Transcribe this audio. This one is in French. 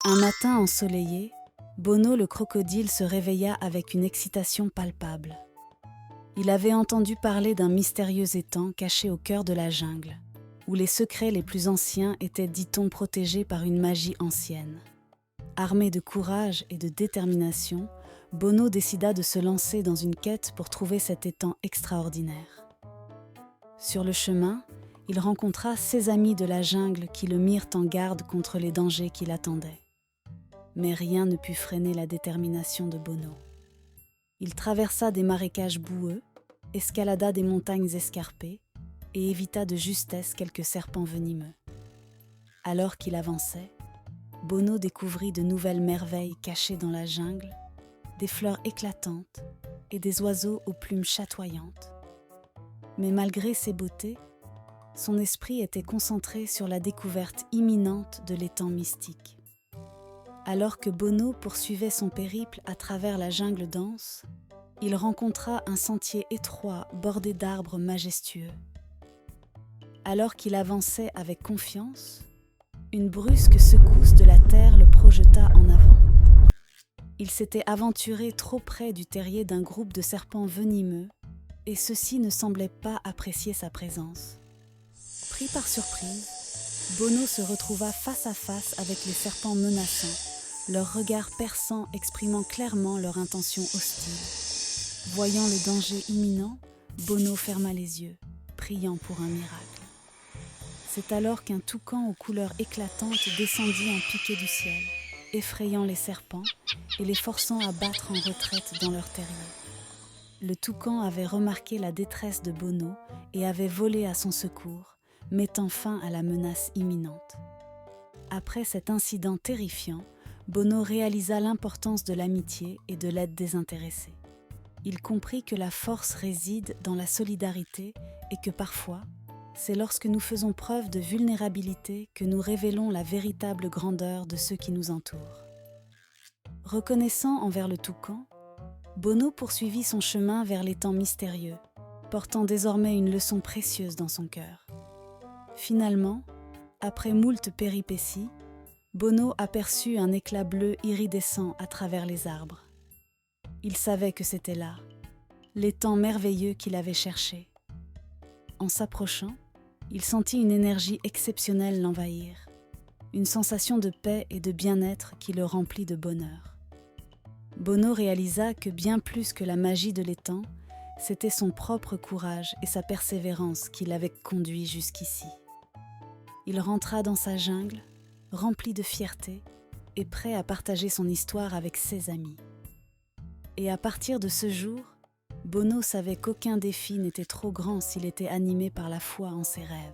Un matin ensoleillé, Bono le crocodile se réveilla avec une excitation palpable. Il avait entendu parler d'un mystérieux étang caché au cœur de la jungle, où les secrets les plus anciens étaient, dit-on, protégés par une magie ancienne. Armé de courage et de détermination, Bono décida de se lancer dans une quête pour trouver cet étang extraordinaire. Sur le chemin, il rencontra ses amis de la jungle qui le mirent en garde contre les dangers qui l'attendaient. Mais rien ne put freiner la détermination de Bono. Il traversa des marécages boueux, escalada des montagnes escarpées et évita de justesse quelques serpents venimeux. Alors qu'il avançait, Bono découvrit de nouvelles merveilles cachées dans la jungle, des fleurs éclatantes et des oiseaux aux plumes chatoyantes. Mais malgré ces beautés, son esprit était concentré sur la découverte imminente de l'étang mystique. Alors que Bono poursuivait son périple à travers la jungle dense, il rencontra un sentier étroit bordé d'arbres majestueux. Alors qu'il avançait avec confiance, une brusque secousse de la terre le projeta en avant. Il s'était aventuré trop près du terrier d'un groupe de serpents venimeux et ceux-ci ne semblaient pas apprécier sa présence. Pris par surprise, Bono se retrouva face à face avec les serpents menaçants, leurs regards perçants exprimant clairement leur intention hostile. Voyant le danger imminent, Bono ferma les yeux, priant pour un miracle. C'est alors qu'un toucan aux couleurs éclatantes descendit en piqué du ciel, effrayant les serpents et les forçant à battre en retraite dans leur terrier. Le toucan avait remarqué la détresse de Bono et avait volé à son secours, mettant fin à la menace imminente. Après cet incident terrifiant, Bono réalisa l'importance de l'amitié et de l'aide désintéressée. Il comprit que la force réside dans la solidarité et que parfois, c'est lorsque nous faisons preuve de vulnérabilité que nous révélons la véritable grandeur de ceux qui nous entourent. Reconnaissant envers le toucan, Bono poursuivit son chemin vers l'étang mystérieux, portant désormais une leçon précieuse dans son cœur. Finalement, après moult péripéties, Bono aperçut un éclat bleu iridescent à travers les arbres. Il savait que c'était là, l'étang merveilleux qu'il avait cherché. En s'approchant, il sentit une énergie exceptionnelle l'envahir, une sensation de paix et de bien-être qui le remplit de bonheur. Bono réalisa que bien plus que la magie de l'étang, c'était son propre courage et sa persévérance qui l'avaient conduit jusqu'ici. Il rentra dans sa jungle, rempli de fierté et prêt à partager son histoire avec ses amis. Et à partir de ce jour, Bono savait qu'aucun défi n'était trop grand s'il était animé par la foi en ses rêves.